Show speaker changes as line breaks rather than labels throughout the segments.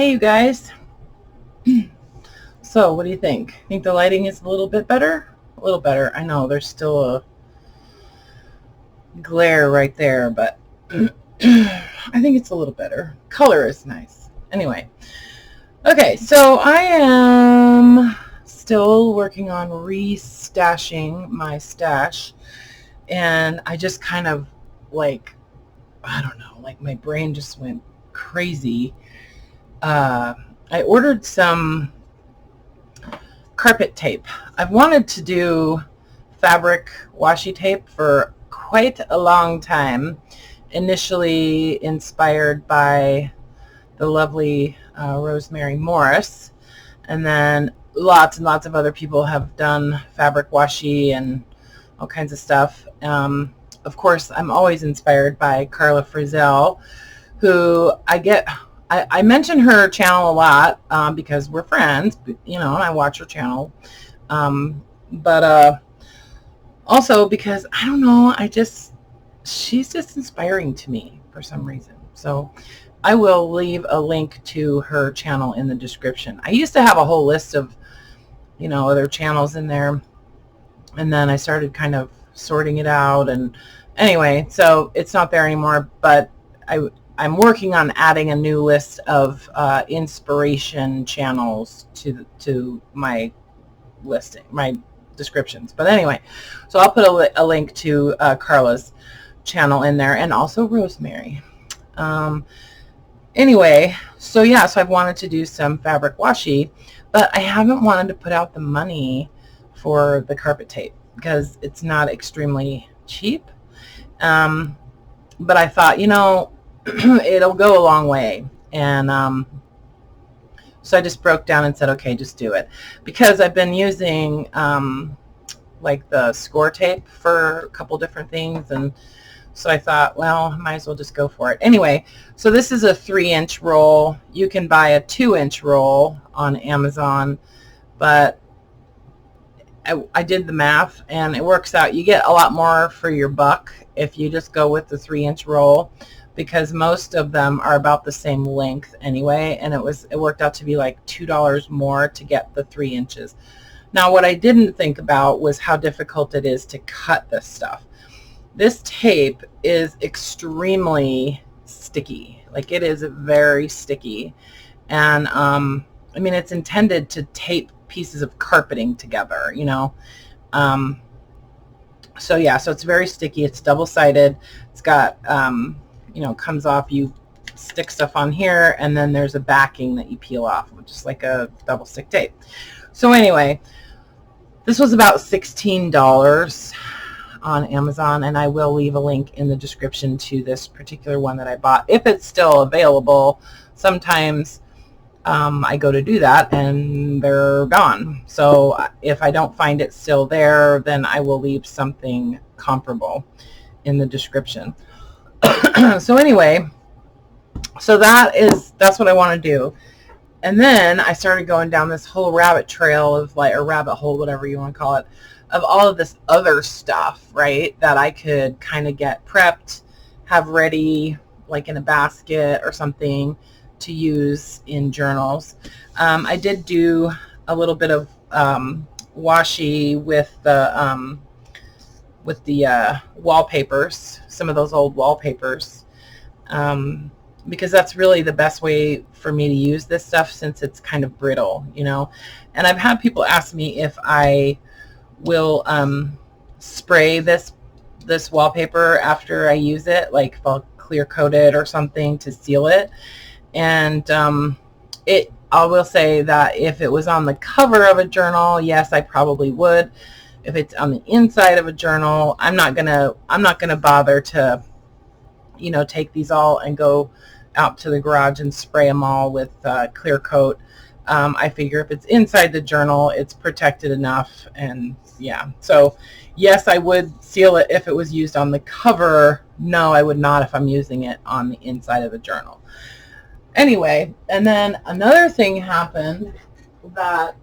Hey, you guys. So, what do you think? Think the lighting is a little bit better? A little better. I know there's still a glare right there, but I think it's a little better. Color is nice. Anyway, okay, so I am still working on restashing my stash, and I just kind of like, I don't know, like my brain just went crazy. Uh, I ordered some carpet tape. I've wanted to do fabric washi tape for quite a long time, initially inspired by the lovely Rosemary Morris, and then lots and lots of other people have done fabric washi and all kinds of stuff. Of course, I'm always inspired by Karla Frizzelle, who I mention her channel a lot because we're friends, and I watch her channel. But also because, I don't know, she's just inspiring to me for some reason. So I will leave a link to her channel in the description. I used to have a whole list of, other channels in there, and then I started kind of sorting it out, and anyway, so it's not there anymore, but I'm working on adding a new list of inspiration channels to my listing, my descriptions. But anyway, so I'll put a link to Karla's channel in there, and also Rosemary. Anyway, so yeah, so I've wanted to do some fabric washi, but I haven't wanted to put out the money for the carpet tape because it's not extremely cheap. But I thought, it'll go a long way. And so I just broke down and said, okay, just do it. Because I've been using like the Scor Tape for a couple different things. And so I thought, well, might as well just go for it. Anyway, so this is a 3-inch roll. You can buy a 2-inch roll on Amazon, but I did the math and it works out. You get a lot more for your buck if you just go with the 3-inch roll, because most of them are about the same length anyway, and it worked out to be like $2 more to get the 3 inches. Now, what I didn't think about was how difficult it is to cut this stuff. This tape is extremely sticky. Like, it is very sticky, and I mean, it's intended to tape pieces of carpeting together, so yeah, so it's very sticky. It's double-sided. It's got comes off, you stick stuff on here, and then there's a backing that you peel off, just like a double stick tape. So anyway, this was about $16 on Amazon, and I will leave a link in the description to this particular one that I bought if it's still available. Sometimes I go to do that and they're gone. So if I don't find it still there, then I will leave something comparable in the description. So anyway, so that's what I want to do. And then I started going down this whole rabbit trail of, like, a rabbit hole, whatever you want to call it, of all of this other stuff, right, that I could kind of get prepped, have ready, like in a basket or something to use in journals. I did do a little bit of washi with the wallpapers, some of those old wallpapers, because that's really the best way for me to use this stuff, since it's kind of brittle, and I've had people ask me if I will spray this wallpaper after I use it, like if I'll clear coat it or something to seal it. And I will say that if it was on the cover of a journal, yes, I probably would. If it's on the inside of a journal, I'm not gonna bother to, take these all and go out to the garage and spray them all with clear coat. I figure if it's inside the journal, it's protected enough. And yeah, so yes, I would seal it if it was used on the cover. No, I would not if I'm using it on the inside of the journal. Anyway, and then another thing happened that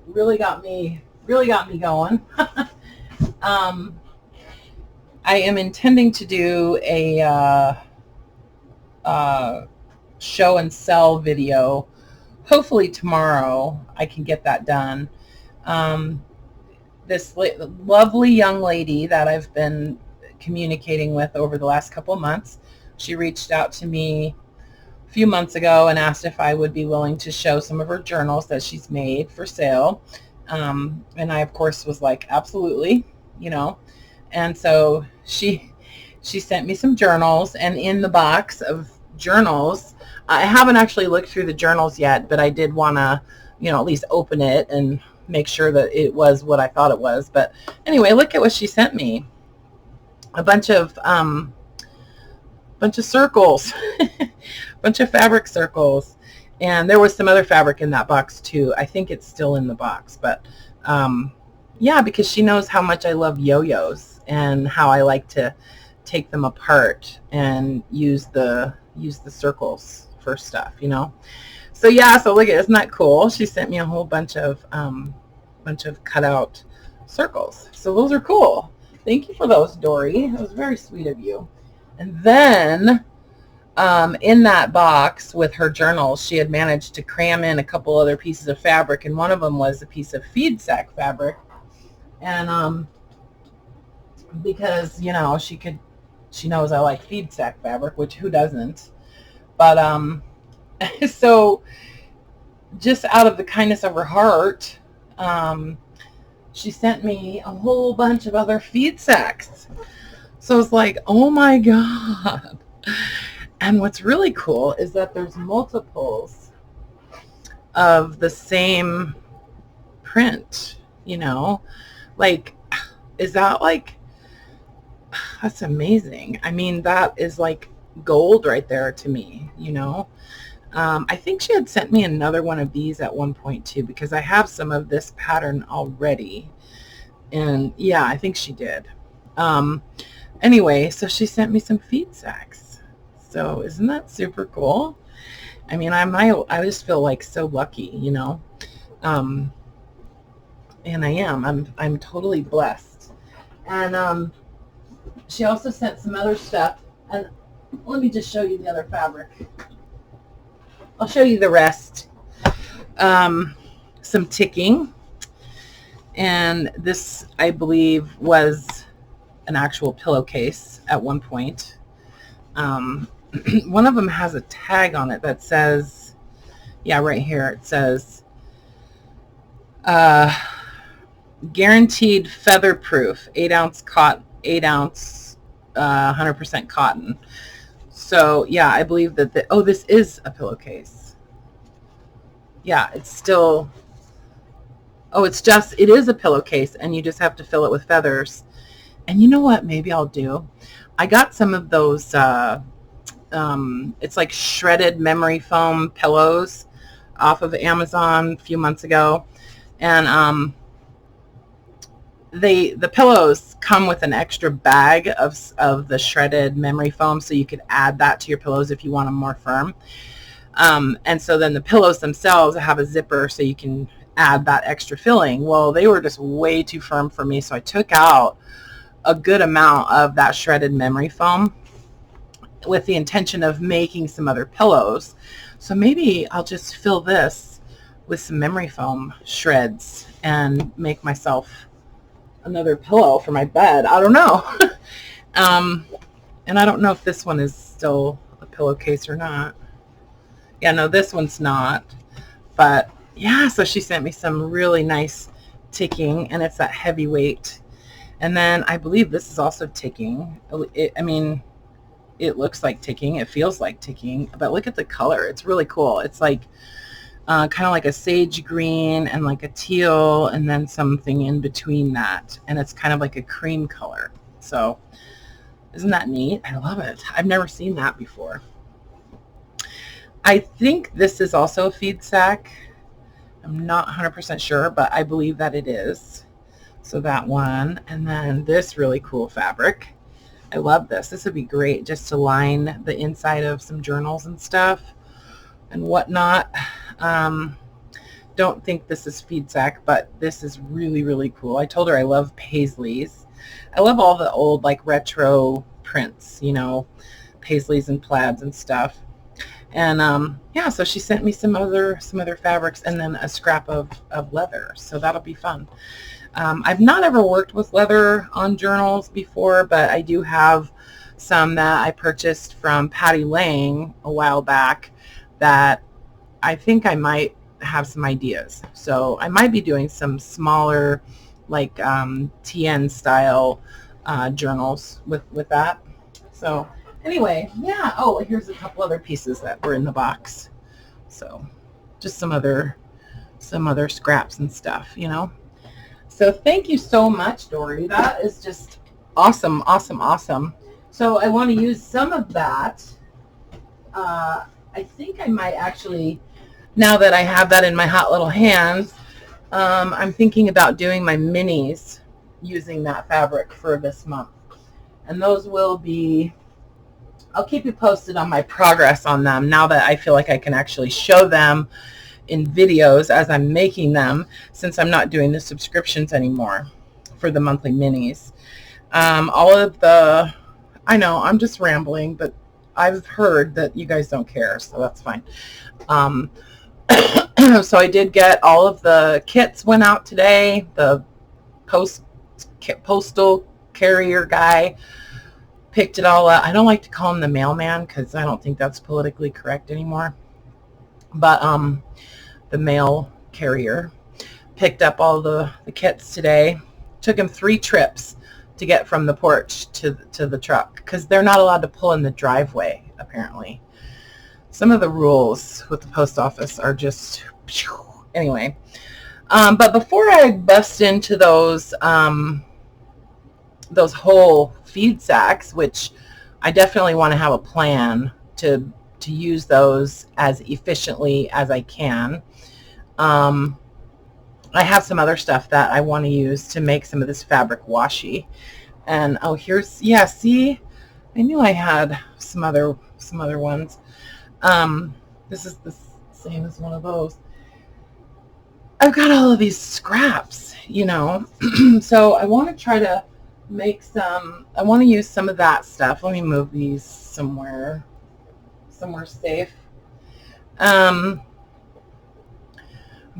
really got me going. I am intending to do a show and sell video. Hopefully tomorrow I can get that done. This lovely young lady that I've been communicating with over the last couple of months, she reached out to me a few months ago and asked if I would be willing to show some of her journals that she's made for sale. And I, of course, was like, absolutely, you know. And so she sent me some journals, and in the box of journals, I haven't actually looked through the journals yet, but I did want to, you know, at least open it and make sure that it was what I thought it was. But anyway, look at what she sent me. A bunch of circles, bunch of fabric circles. And there was some other fabric in that box too. I think it's still in the box, but yeah, because she knows how much I love yo-yos and how I like to take them apart and use the circles for stuff, you know. So yeah, so look at, isn't that cool? She sent me a whole bunch of cutout circles. So those are cool. Thank you for those, Dory. That was very sweet of you. And then in that box with her journals, she had managed to cram in a couple other pieces of fabric, and one of them was a piece of feed sack fabric. And because, you know, she knows I like feed sack fabric, which who doesn't? But so just out of the kindness of her heart, she sent me a whole bunch of other feed sacks. So it's like, oh my God. And what's really cool is that there's multiples of the same print, you know, like, is that like, that's amazing. I mean, that is like gold right there to me, you know. I think she had sent me another one of these at one point too, because I have some of this pattern already. And yeah, I think she did. Anyway, so she sent me some feed sacks. So isn't that super cool? I mean, I just feel like so lucky, you know. And I am. I'm totally blessed. And she also sent some other stuff. And let me just show you the other fabric. I'll show you the rest. Some ticking. And this, I believe, was an actual pillowcase at one point. One of them has a tag on it that says, yeah, right here, it says, guaranteed feather proof, 8-ounce cotton, 8-ounce, 100% cotton. So yeah, I believe that this is a pillowcase. Yeah, it's still, it is a pillowcase, and you just have to fill it with feathers. And you know what, maybe I'll do? I got some of those, it's like shredded memory foam pillows off of Amazon a few months ago. And the pillows come with an extra bag of the shredded memory foam, so you could add that to your pillows if you want them more firm. And so then the pillows themselves have a zipper, so you can add that extra filling. Well, they were just way too firm for me, so I took out a good amount of that shredded memory foam with the intention of making some other pillows. So maybe I'll just fill this with some memory foam shreds and make myself another pillow for my bed. I don't know. And I don't know if this one is still a pillowcase or not. Yeah, no, this one's not. But yeah, so she sent me some really nice ticking, and it's that heavyweight. And then I believe this is also ticking. I mean, it looks like ticking. It feels like ticking. But look at the color. It's really cool. It's like kind of like a sage green and like a teal, and then something in between that. And it's kind of like a cream color. So isn't that neat? I love it. I've never seen that before. I think this is also a feed sack. I'm not 100% sure, but I believe that it is. So that one, and then this really cool fabric. I love this. This would be great just to line the inside of some journals and stuff and whatnot. Don't think this is feed sack, but this is really, really cool. I told her I love paisleys. I love all the old like retro prints, you know, paisleys and plaids and stuff. And yeah, so she sent me some other fabrics and then a scrap of leather. So that'll be fun. I've not ever worked with leather on journals before, but I do have some that I purchased from Patty Lang a while back that I think I might have some ideas. So I might be doing some smaller, like TN style journals with that. So anyway, yeah. Oh, here's a couple other pieces that were in the box. So just some other scraps and stuff, you know. So thank you so much, Dory. That is just awesome, awesome, awesome. So I want to use some of that. I think I might actually, now that I have that in my hot little hands, I'm thinking about doing my minis using that fabric for this month. And those will be, I'll keep you posted on my progress on them now that I feel like I can actually show them in videos as I'm making them, since I'm not doing the subscriptions anymore for the monthly minis. All of the, I know I'm just rambling, but I've heard that you guys don't care, so that's fine. So I did get all of the kits went out today. The postal carrier guy picked it all up. I don't like to call him the mailman because I don't think that's politically correct anymore. But the mail carrier picked up all the kits today. Took him 3 trips to get from the porch to the truck because they're not allowed to pull in the driveway, apparently. Some of the rules with the post office are just, anyway. But before I bust into those whole feed sacks, which I definitely want to have a plan to use those as efficiently as I can. I have some other stuff that I want to use to make some of this fabric washi. And oh, here's, yeah, see, I knew I had some other ones. This is the same as one of those. I've got all of these scraps, you know. So I want to try to make some, I want to use some of that stuff. Let me move these somewhere safe. I'm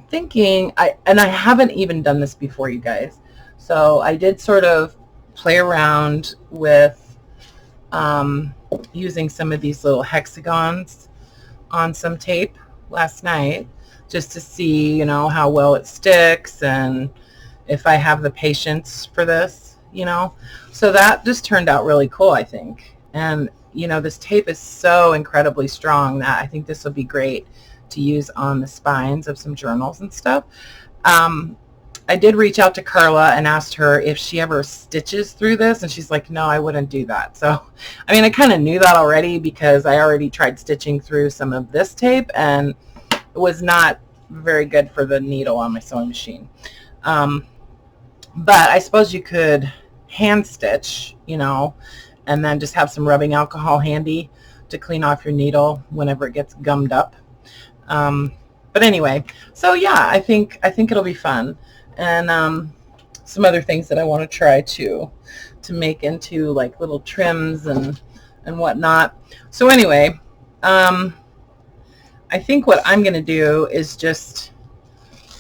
thinking, I haven't even done this before, you guys. So I did sort of play around with using some of these little hexagons on some tape last night, just to see, you know, how well it sticks and if I have the patience for this, you know. So that just turned out really cool, I think. And, you know, this tape is so incredibly strong that I think this will be great to use on the spines of some journals and stuff. I did reach out to Karla and asked her if she ever stitches through this, and she's like, no, I wouldn't do that. So, I mean, I kind of knew that already because I already tried stitching through some of this tape, and it was not very good for the needle on my sewing machine. But I suppose you could hand stitch, you know, and then just have some rubbing alcohol handy to clean off your needle whenever it gets gummed up. But anyway, so yeah, I think it'll be fun. And some other things that I want to try to make into like little trims and whatnot. So anyway, I think what I'm going to do is just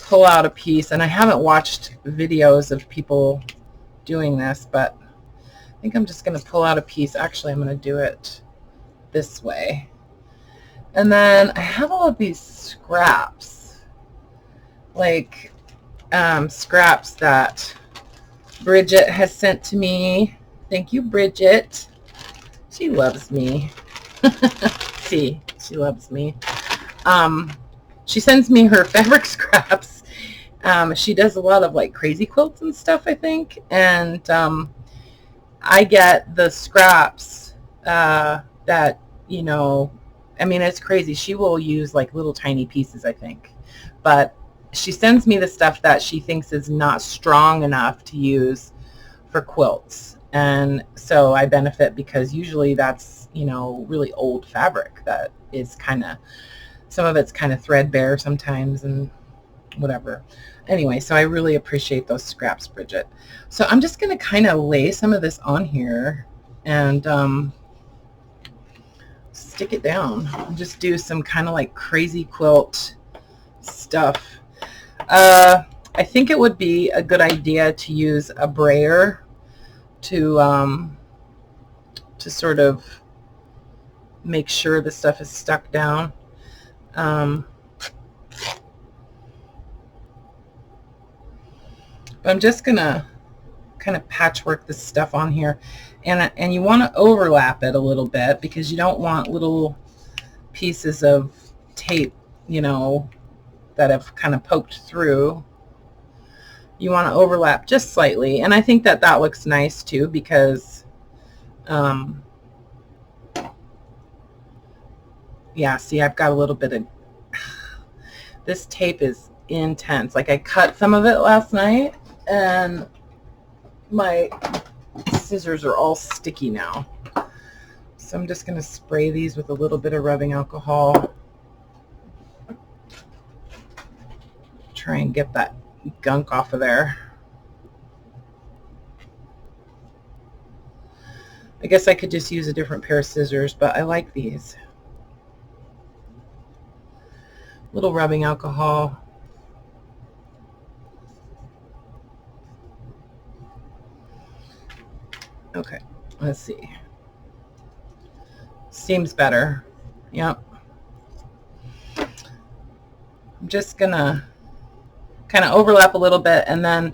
pull out a piece, and I haven't watched videos of people doing this, but I think I'm just going to pull out a piece. Actually, I'm going to do it this way. And then I have all of these scraps, like scraps that Bridget has sent to me. Thank you, Bridget. She loves me. See, she loves me. She sends me her fabric scraps. She does a lot of like crazy quilts and stuff, I think. And I get the scraps that, you know, I mean, it's crazy. She will use like little tiny pieces, I think. But she sends me the stuff that she thinks is not strong enough to use for quilts. And so I benefit because usually that's, you know, really old fabric that is kind of, some of it's kind of threadbare sometimes and whatever. Anyway, so I really appreciate those scraps, Bridget. So I'm just going to kind of lay some of this on here and stick it down and just do some kind of like crazy quilt stuff. I think it would be a good idea to use a brayer to sort of make sure the stuff is stuck down. But I'm just gonna kind of patchwork this stuff on here, and you want to overlap it a little bit because you don't want little pieces of tape, you know, that have kind of poked through. You want to overlap just slightly, and I think that that looks nice too because yeah, see, I've got a little bit of this tape is intense. Like I cut some of it last night and my scissors are all sticky now. So I'm just going to spray these with a little bit of rubbing alcohol. Try and get that gunk off of there. I guess I could just use a different pair of scissors, but I like these. Little rubbing alcohol. Okay, let's see. Seems better. Yep. I'm just gonna kind of overlap a little bit, and then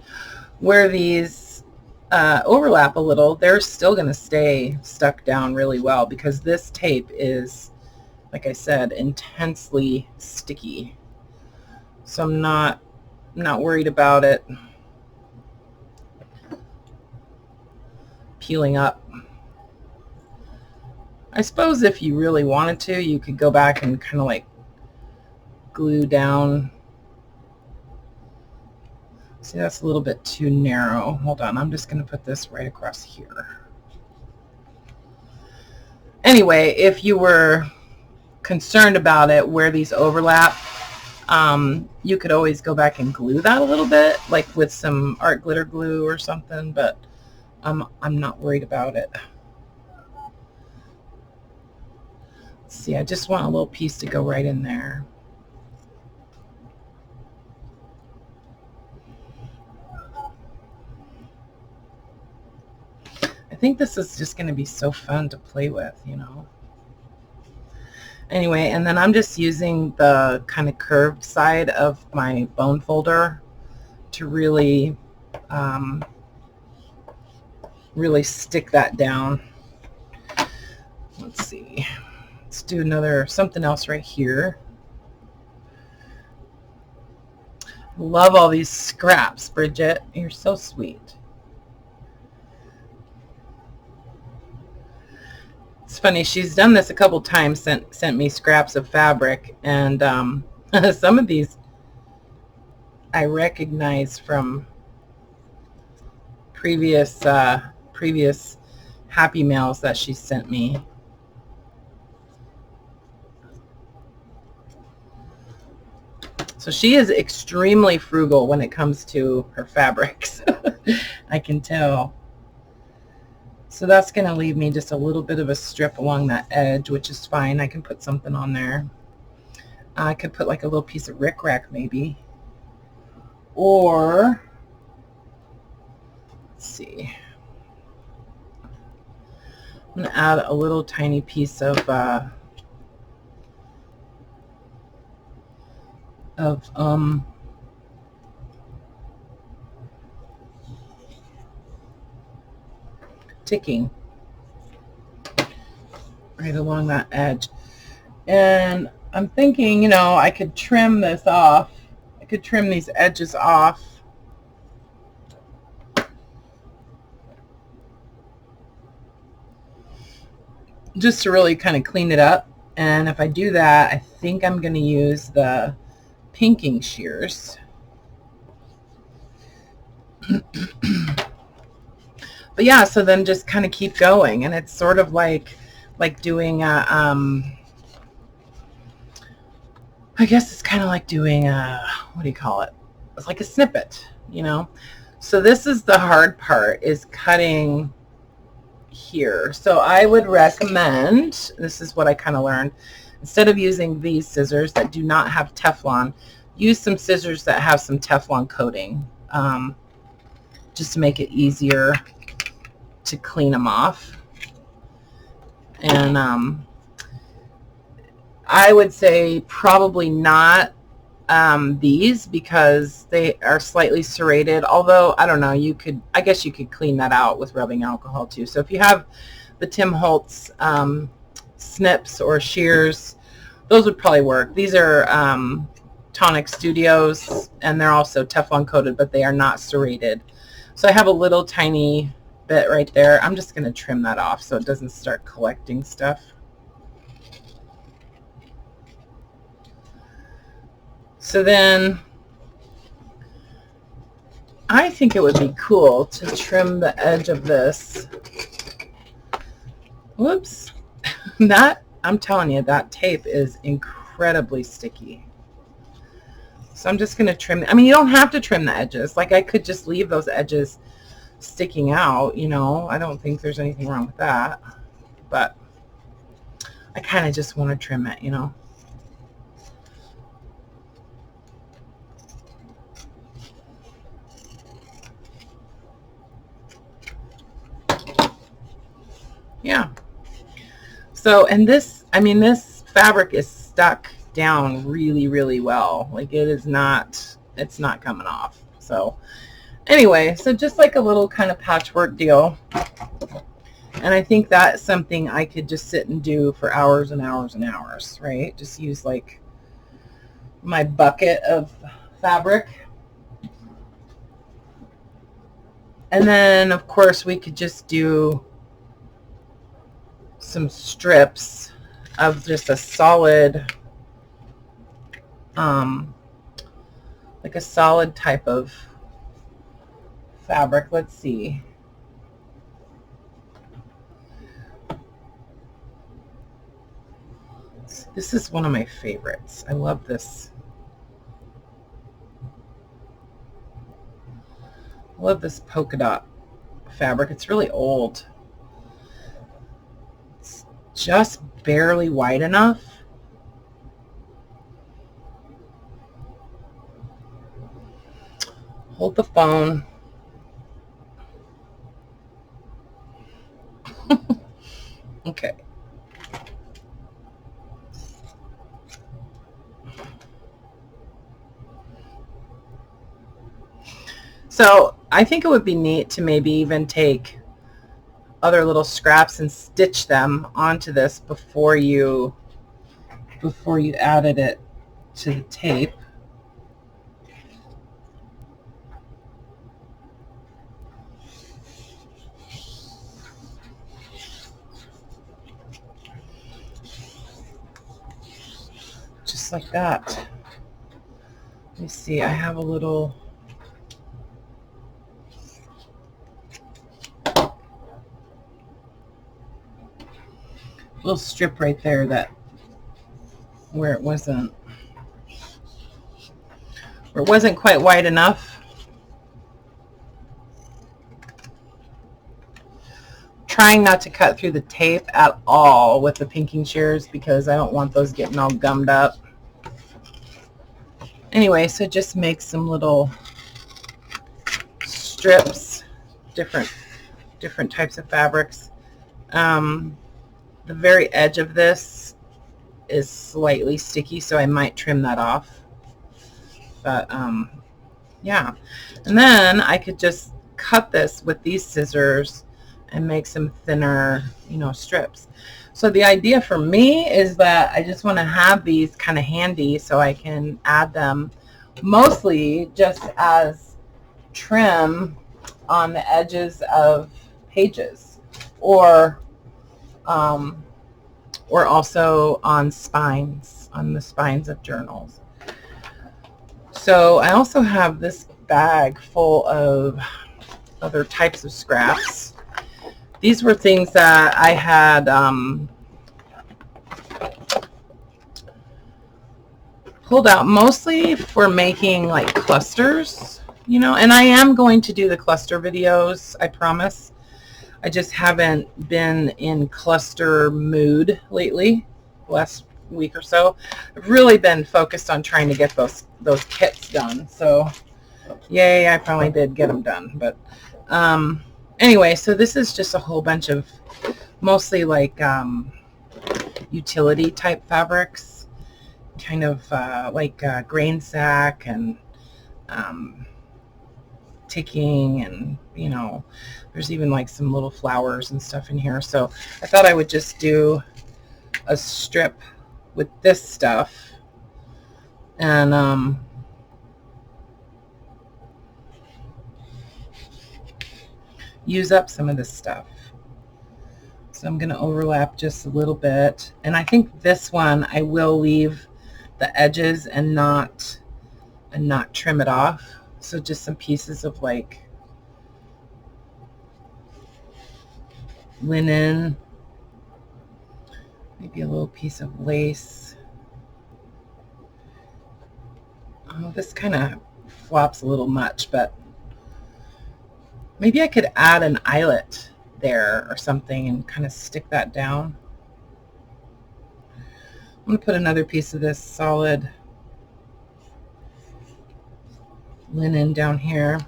where these overlap a little, they're still going to stay stuck down really well because this tape is, like I said, intensely sticky. So I'm not worried about it peeling up. I suppose if you really wanted to, you could go back and kind of like glue down. See, that's a little bit too narrow. Hold on, I'm just going to put this right across here. Anyway, if you were concerned about it, where these overlap, you could always go back and glue that a little bit, like with some art glitter glue or something, but I'm not worried about it. Let's see, I just want a little piece to go right in there. I think this is just going to be so fun to play with, you know. Anyway, and then I'm just using the kind of curved side of my bone folder to really, really stick that down. Let's see. Let's do something else right here. Love all these scraps, Bridget. You're so sweet. It's funny, she's done this a couple times, sent me scraps of fabric, and some of these I recognize from previous Happy Mails that she sent me. So she is extremely frugal when it comes to her fabrics. I can tell. So that's going to leave me just a little bit of a strip along that edge, which is fine. I can put something on there. I could put like a little piece of Rickrack maybe. Or, let's see. I'm going to add a little tiny piece of ticking right along that edge. And I'm thinking, you know, I could trim this off. I could trim these edges off. Just to really kind of clean it up. And if I do that, I think I'm going to use the pinking shears. But yeah, so then just kind of keep going, and it's sort of like doing a, I guess it's kind of like doing a, what do you call it? It's like a snippet, you know? So this is the hard part, is cutting here. So I would recommend, this is what I kind of learned, instead of using these scissors that do not have Teflon, use some scissors that have some Teflon coating, just to make it easier to clean them off. And I would say probably not these, because they are slightly serrated, although I don't know, I guess you could clean that out with rubbing alcohol too. So if you have the Tim Holtz snips or shears, those would probably work. These are Tonic Studios, and they're also Teflon coated, but they are not serrated. So I have a little tiny bit right there. I'm just going to trim that off so it doesn't start collecting stuff. So then I think it would be cool to trim the edge of this. Whoops. That, I'm telling you, that tape is incredibly sticky. So I'm just going to trim. I mean, you don't have to trim the edges. Like, I could just leave those edges sticking out, you know. I don't think there's anything wrong with that. But I kind of just want to trim it, you know. Yeah. So, and this, I mean, this fabric is stuck down really, really well. Like, it is not, it's not coming off. So anyway, so just like a little kind of patchwork deal. And I think that's something I could just sit and do for hours and hours and hours, right? Just use like my bucket of fabric. And then of course we could just do some strips of just a solid, like a solid type of fabric. Let's see. This is one of my favorites. I love this. I love this polka dot fabric. It's really old. It's just barely wide enough. Hold the phone. Okay. So I think it would be neat to maybe even take other little scraps and stitch them onto this before you added it to the tape. Just like that. Let me see, I have a little strip right there that where it wasn't quite wide enough. Trying not to cut through the tape at all with the pinking shears because I don't want those getting all gummed up. Anyway, so just make some little strips, different types of fabrics. The very edge of this is slightly sticky, so I might trim that off. But yeah, and then I could just cut this with these scissors and make some thinner, you know, strips. So the idea for me is that I just want to have these kind of handy so I can add them mostly just as trim on the edges of pages, or also on spines, on the spines of journals. So I also have this bag full of other types of scraps. These were things that I had pulled out mostly for making like clusters, you know, and I am going to do the cluster videos, I promise. I just haven't been in cluster mood lately, last week or so. I've really been focused on trying to get those kits done. So yay, I finally did get them done. But anyway, so this is just a whole bunch of mostly like utility type fabrics, kind of like grain sack and ticking, and you know, there's even like some little flowers and stuff in here. So I thought I would just do a strip with this stuff and use up some of this stuff. So I'm going to overlap just a little bit, and I think this one I will leave the edges and not trim it off. So just some pieces of like linen, maybe a little piece of lace. Oh, this kind of flops a little much, but maybe I could add an eyelet there or something and kind of stick that down. I'm going to put another piece of this solid linen down here.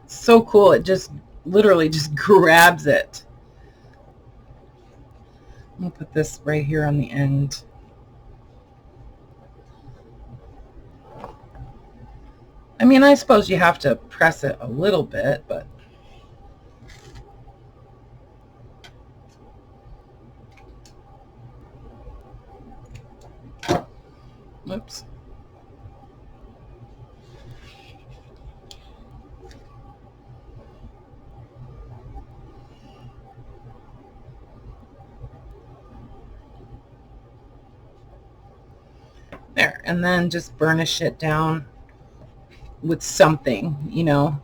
So cool. It just literally just grabs it. I'm going to put this right here on the end. I mean, I suppose you have to press it a little bit, but whoops. There, and then just burnish it down with something, you know.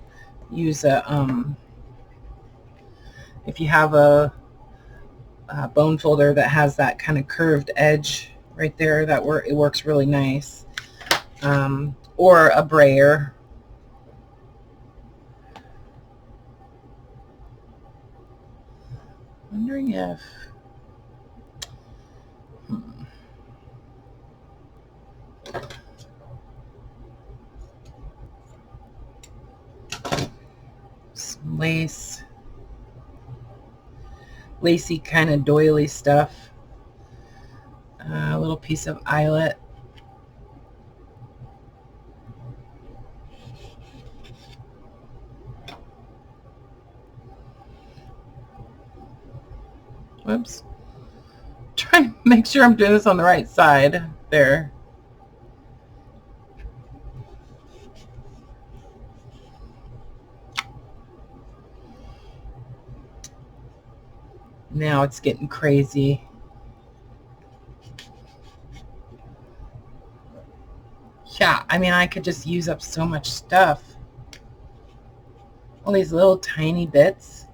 Use a if you have a bone folder that has that kind of curved edge right there, it works really nice. Or a brayer. Wondering if some lacy kind of doily stuff. A little piece of eyelet. Whoops. Trying to make sure I'm doing this on the right side. There. Now it's getting crazy. Yeah, I mean, I could just use up so much stuff. All these little tiny bits.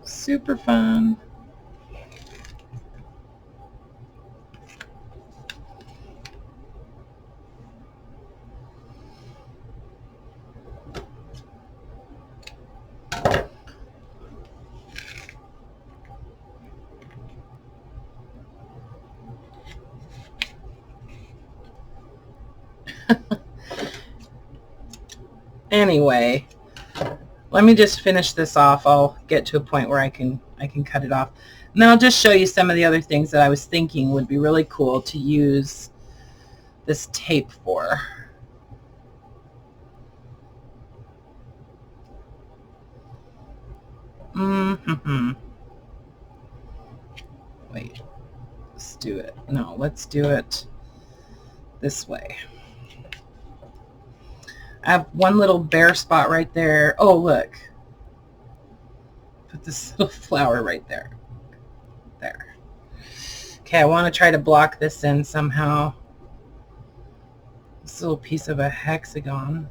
Super fun. Anyway, let me just finish this off. I'll get to a point where I can cut it off. And then I'll just show you some of the other things that I was thinking would be really cool to use this tape for. Wait, let's do it. No, let's do it this way. I have one little bare spot right there. Oh, look. Put this little flower right there. There. Okay, I want to try to block this in somehow. This little piece of a hexagon.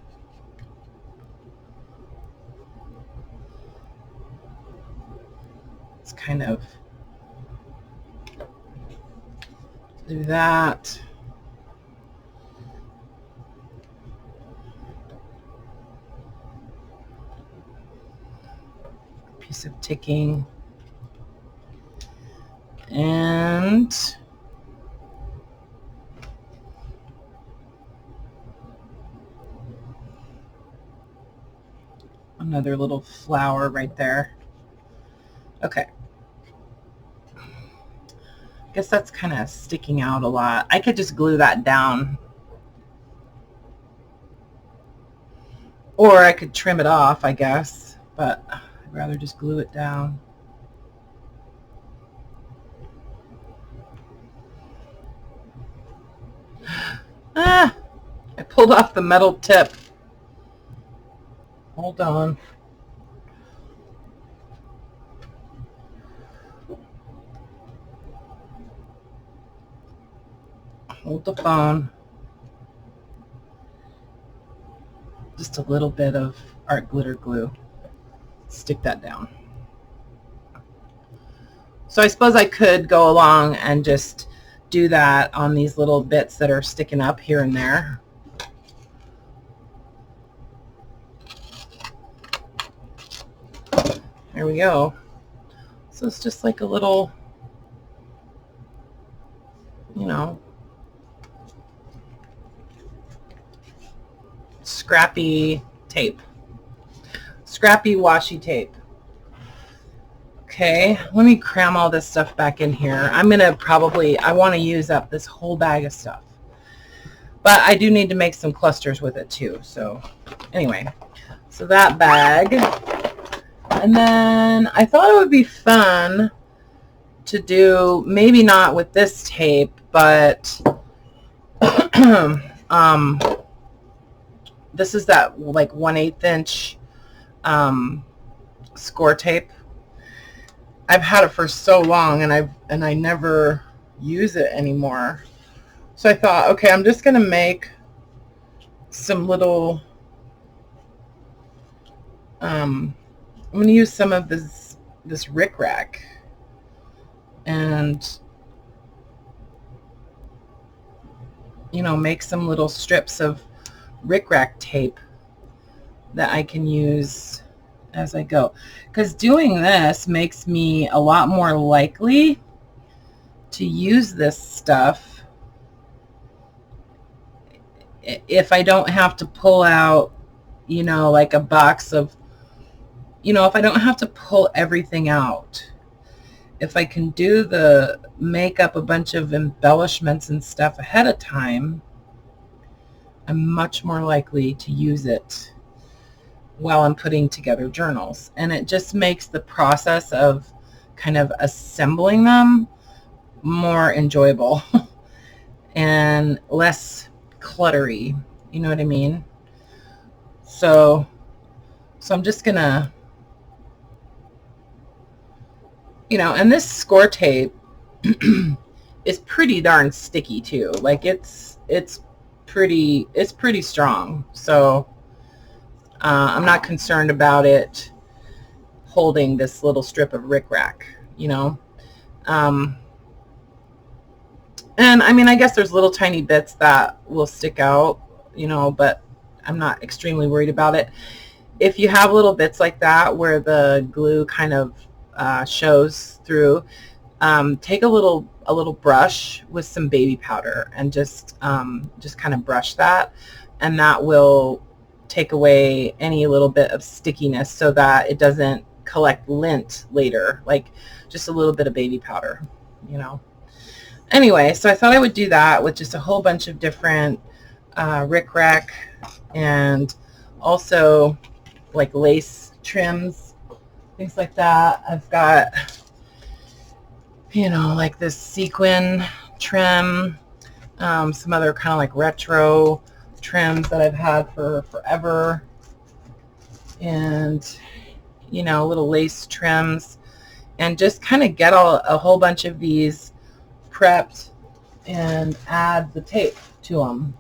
kind of do that. Piece of ticking. And another little flower right there. Okay. I guess that's kind of sticking out a lot. I could just glue that down. Or I could trim it off, I guess. But I'd rather just glue it down. Ah! I pulled off the metal tip. Hold on. Hold the phone. Just a little bit of art glitter glue. Stick that down. So I suppose I could go along and just do that on these little bits that are sticking up here and there. There we go. So it's just like a little, you know, scrappy tape. Scrappy washi tape. Okay, let me cram all this stuff back in here. I'm going to probably, I want to use up this whole bag of stuff. But I do need to make some clusters with it too. So anyway, so that bag. And then I thought it would be fun to do, maybe not with this tape, but this is that like 1/8 inch Scor tape. I've had it for so long and I never use it anymore. So I thought, okay, I'm just gonna make some little I'm gonna use some of this Rickrack and, you know, make some little strips of Rickrack tape that I can use as I go, because doing this makes me a lot more likely to use this stuff if I don't have to pull out, you know, like a box of, you know, if I don't have to pull everything out. If I can make up a bunch of embellishments and stuff ahead of time, I'm much more likely to use it while I'm putting together journals. And it just makes the process of kind of assembling them more enjoyable and less cluttery. You know what I mean? So I'm just gonna, you know, and this Scor tape is pretty darn sticky too. Like it's pretty strong. So I'm not concerned about it holding this little strip of Rickrack, you know. And I mean, I guess there's little tiny bits that will stick out, you know, but I'm not extremely worried about it. If you have little bits like that where the glue kind of shows through, take a little brush with some baby powder and just kind of brush that, and that will take away any little bit of stickiness so that it doesn't collect lint later, like just a little bit of baby powder, you know. Anyway, so I thought I would do that with just a whole bunch of different Rickrack, and also like lace trims, things like that. I've got, you know, like this sequin trim, some other kind of like retro trims that I've had for forever, and, you know, little lace trims, and just kind of get a whole bunch of these prepped and add the tape to them.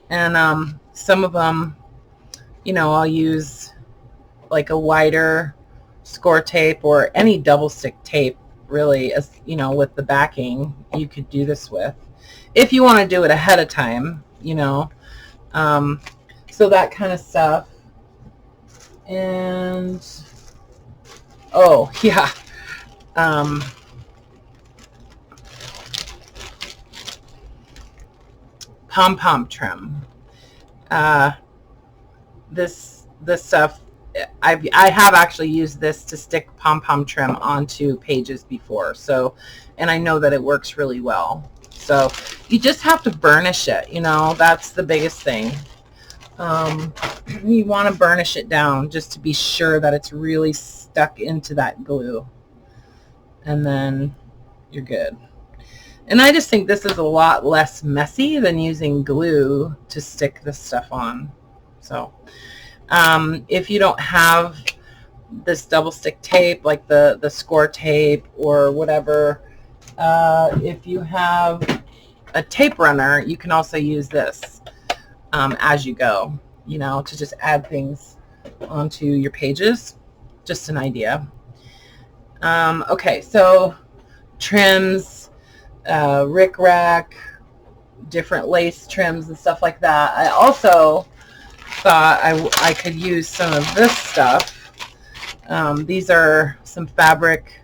And some of them, you know, I'll use like a wider Scor Tape or any double stick tape, really, as you know, with the backing, you could do this with, if you want to do it ahead of time, you know. So that kind of stuff. And oh yeah, pom-pom trim. This stuff, I have actually used this to stick pom-pom trim onto pages before, so, and I know that it works really well. So you just have to burnish it, you know, that's the biggest thing. You want to burnish it down just to be sure that it's really stuck into that glue, and then you're good. And I just think this is a lot less messy than using glue to stick this stuff on. So if you don't have this double stick tape, like the Scor Tape or whatever, if you have a tape runner, you can also use this as you go, you know, to just add things onto your pages. Just an idea. Okay, so trims, Rickrack, different lace trims and stuff like that. I also thought I could use some of this stuff. These are some fabric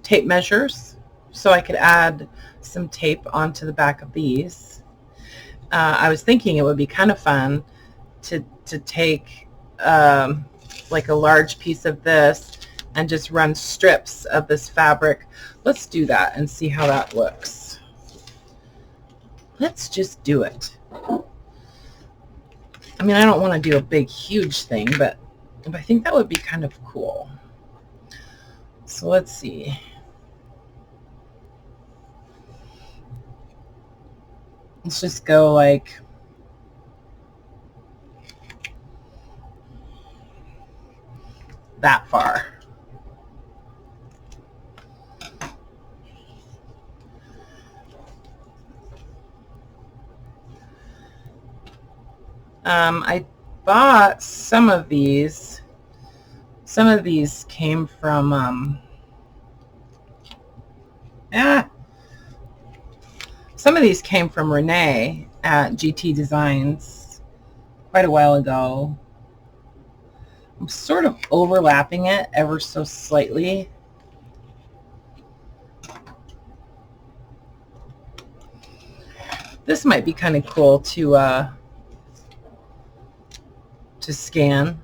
tape measures, so I could add some tape onto the back of these. I was thinking it would be kind of fun to take like a large piece of this and just run strips of this fabric. Let's do that and see how that looks. Let's just do it. I mean, I don't want to do a big, huge thing, but I think that would be kind of cool. So let's see. Let's just go like that far. I bought some of these. Some of these came from some of these came from Renee at GT Designs quite a while ago. I'm sort of overlapping it ever so slightly. This might be kind of cool to scan.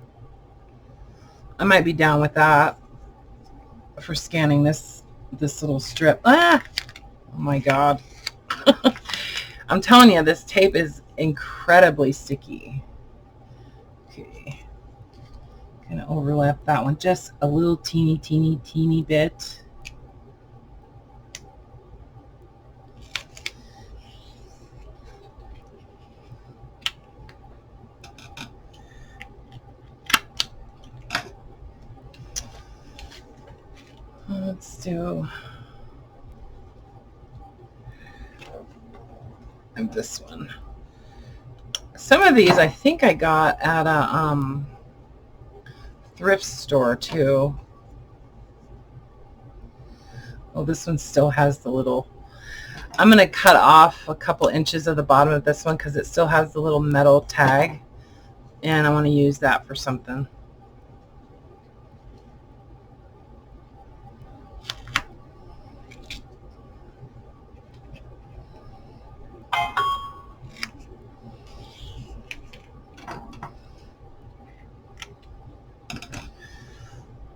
I might be down with that for scanning this little strip. Oh my god. I'm telling you, this tape is incredibly sticky. Okay, gonna overlap that one just a little teeny bit. Let's do this one. Some of these I think I got at a thrift store too. Oh, this one still has the little, I'm going to cut off a couple inches of the bottom of this one because it still has the little metal tag, and I want to use that for something.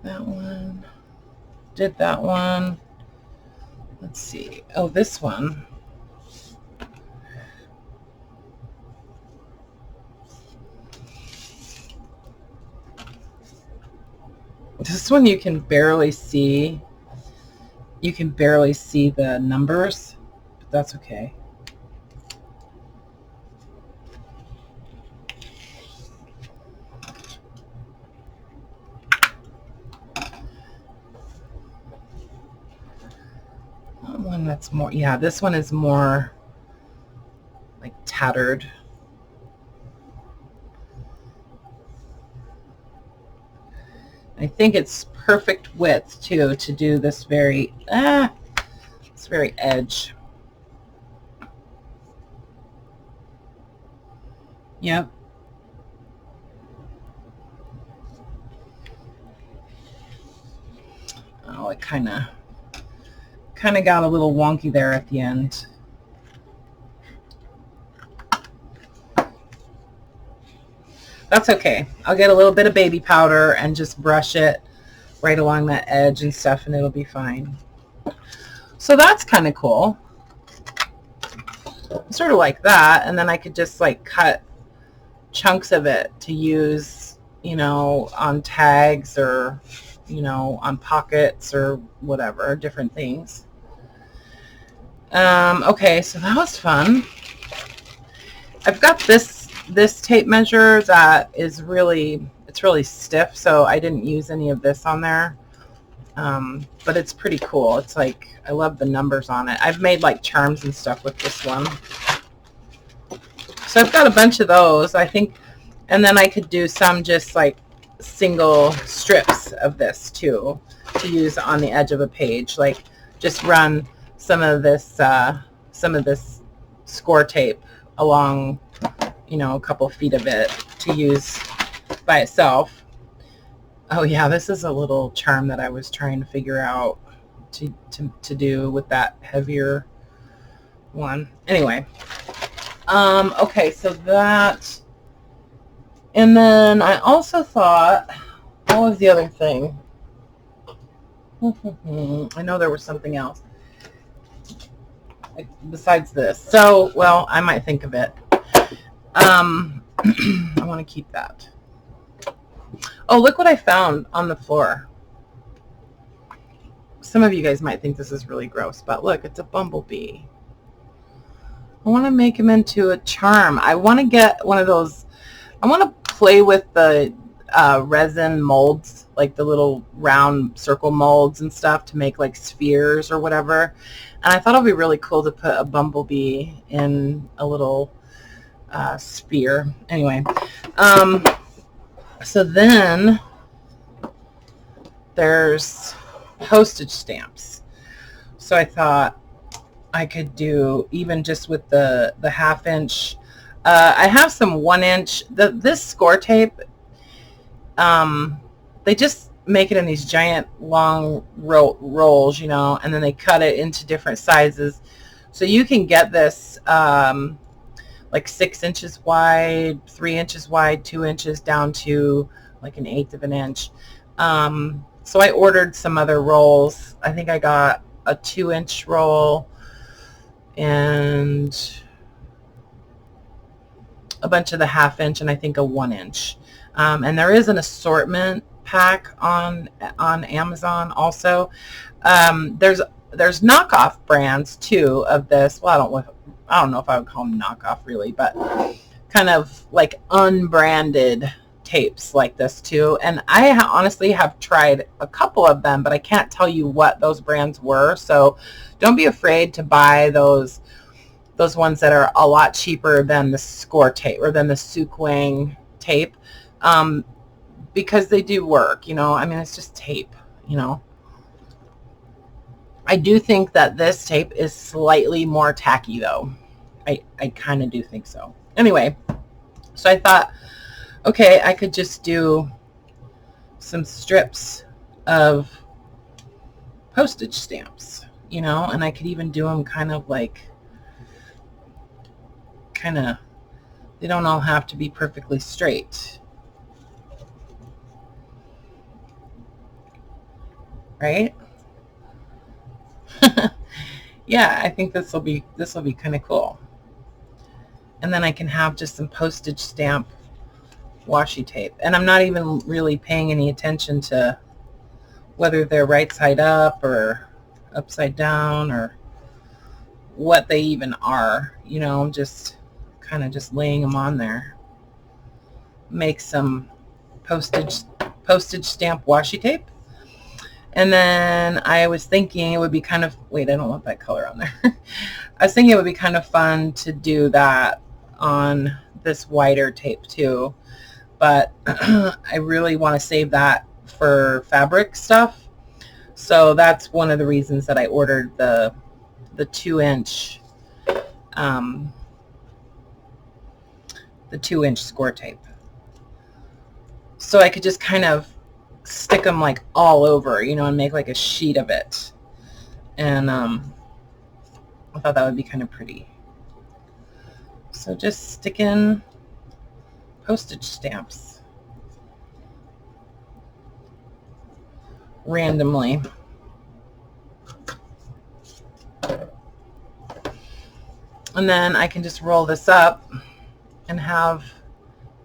That one, did that one. Let's see. Oh, this one. This one you can barely see. You can barely see the numbers, but that's okay. One that's more, yeah, this one is more like tattered. I think it's perfect width too to do this very edge. Yep. Oh, it kind of got a little wonky there at the end. That's okay. I'll get a little bit of baby powder and just brush it right along that edge and stuff, and it'll be fine. So that's kind of cool. Sort of like that, and then I could just like cut chunks of it to use, you know, on tags or, you know, on pockets or whatever, different things. Okay, so that was fun. I've got this tape measure that is really, it's really stiff, so I didn't use any of this on there. But it's pretty cool. It's like, I love the numbers on it. I've made like charms and stuff with this one. So I've got a bunch of those, I think, and then I could do some just like single strips of this too to use on the edge of a page. Like just run some of this Scor tape along, you know, a couple feet of it to use by itself. Oh yeah, this is a little charm that I was trying to figure out to do with that heavier one. Anyway, okay, so that, and then I also thought, what was the other thing? I know there was something else besides this. So, well, I might think of it. I want to keep that. Oh, look what I found on the floor. Some of you guys might think this is really gross, but look, it's a bumblebee. I want to make him into a charm. I want to get one of those. I want to play with the resin molds, like the little round circle molds and stuff to make like spheres or whatever. And I thought it would be really cool to put a bumblebee in a little sphere. Anyway, so then there's postage stamps. So I thought I could do even just with the 1/2 inch. I have some 1 inch. This Scor tape, they just make it in these giant long rolls, you know, and then they cut it into different sizes. So you can get this like 6 inches wide, 3 inches wide, 2 inches down to like 1/8 of an inch. So I ordered some other rolls. I think I got a 2 inch roll and a bunch of the 1/2 inch and I think a 1 inch. And there is an assortment pack on Amazon also. There's knockoff brands too of this. Well, I don't know if I would call them knockoff really, but kind of like unbranded tapes like this too. And I honestly have tried a couple of them, but I can't tell you what those brands were. So don't be afraid to buy those ones that are a lot cheaper than the Scor tape or than the Sukwang tape, because they do work, you know. I mean, it's just tape, you know. I do think that this tape is slightly more tacky though. I kind of do think so. Anyway, so I thought, okay, I could just do some strips of postage stamps, you know, and I could even do them kind of, they don't all have to be perfectly straight. Right? Yeah, I think this will be kind of cool. And then I can have just some postage stamp washi tape. And I'm not even really paying any attention to whether they're right side up or upside down or what they even are. You know, I'm just kind of just laying them on there. Make some postage stamp washi tape. And then I was thinking it would be kind of, wait, I don't want that color on there. I was thinking it would be kind of fun to do that on this wider tape too. But I really want to save that for fabric stuff. So that's one of the reasons that I ordered the 2-inch the 2-inch Scor Tape. So I could just kind of stick them like all over, you know, and make like a sheet of it. And I thought that would be kind of pretty. So just stick in postage stamps randomly. And then I can just roll this up and have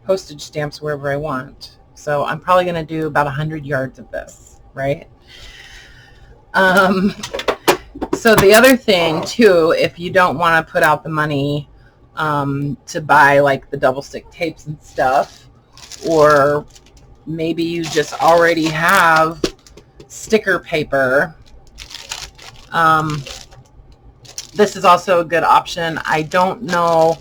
postage stamps wherever I want. So I'm probably going to do about 100 yards of this, right? So the other thing too, if you don't want to put out the money to buy like the double stick tapes and stuff, or maybe you just already have sticker paper, this is also a good option. I don't know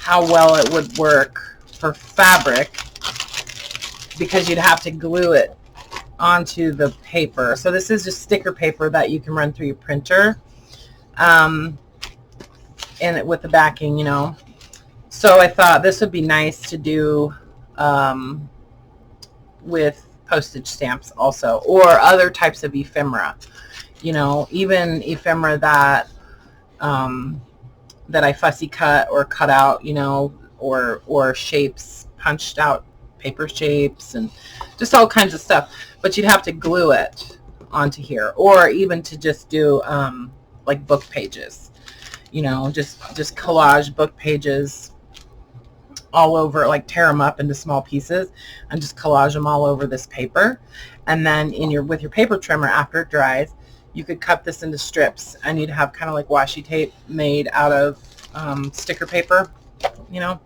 how well it would work for fabric because you'd have to glue it onto the paper. So this is just sticker paper that you can run through your printer, and with the backing, you know. So I thought this would be nice to do with postage stamps also, or other types of ephemera, you know, even ephemera that that I fussy cut or cut out, you know, or shapes, punched out paper shapes, and just all kinds of stuff. But you'd have to glue it onto here, or even to just do like book pages, you know, just collage book pages all over, like tear them up into small pieces and just collage them all over this paper. And then with your paper trimmer, after it dries, you could cut this into strips, and you'd have kind of like washi tape made out of sticker paper, you know.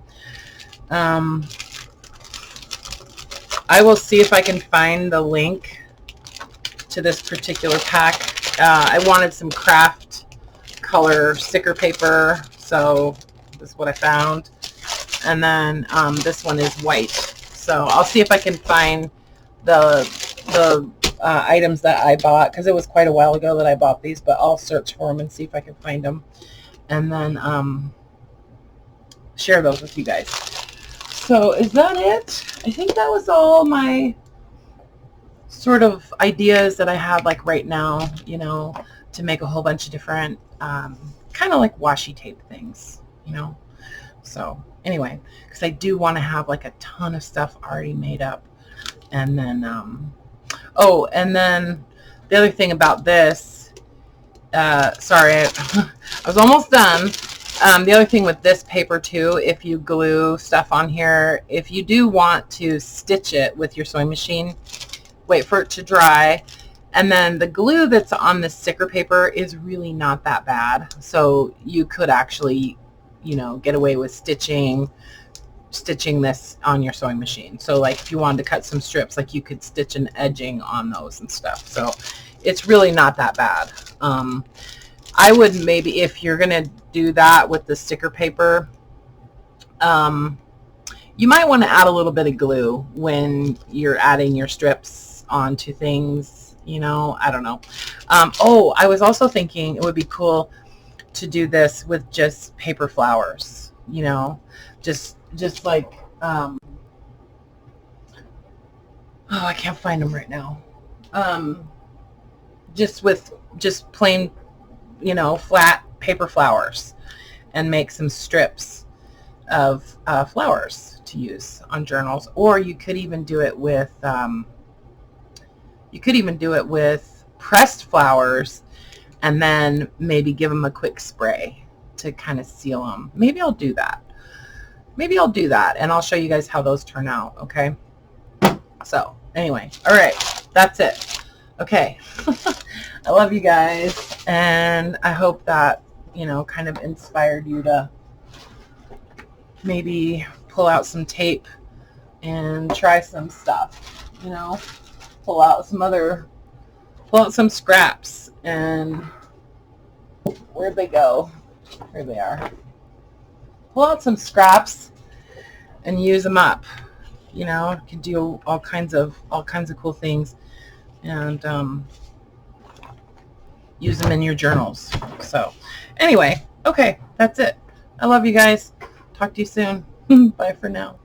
I will see if I can find the link to this particular pack. I wanted some Kraft color sticker paper, so this is what I found. And then this one is white. So I'll see if I can find the items that I bought, because it was quite a while ago that I bought these, but I'll search for them and see if I can find them, and then share those with you guys. So is that it? I think that was all my sort of ideas that I have like right now, you know, to make a whole bunch of different kind of like washi tape things, you know. So anyway, because I do want to have like a ton of stuff already made up. And then oh, and then the other thing about this, sorry, I was almost done. The other thing with this paper too, if you glue stuff on here, if you do want to stitch it with your sewing machine, wait for it to dry. And then the glue that's on the sticker paper is really not that bad. So you could actually, you know, get away with stitching this on your sewing machine. So like if you wanted to cut some strips, like you could stitch an edging on those and stuff. So it's really not that bad. I would maybe, if you're gonna do that with the sticker paper, you might want to add a little bit of glue when you're adding your strips onto things, you know. I don't know. Oh, I was also thinking it would be cool to do this with just paper flowers, you know, just like oh, I can't find them right now. Just plain, you know, flat paper flowers, and make some strips of flowers to use on journals. Or you could even do it with pressed flowers, and then maybe give them a quick spray to kind of seal them. Maybe I'll do that, and I'll show you guys how those turn out. Okay, so anyway, all right, that's it. Okay. I love you guys, and I hope that, you know, kind of inspired you to maybe pull out some tape and try some stuff, you know, pull out some scraps. And where'd they go? Here they are. Pull out some scraps and use them up. You know, you can do all kinds of cool things, and use them in your journals. So anyway, okay, that's it. I love you guys. Talk to you soon. Bye for now.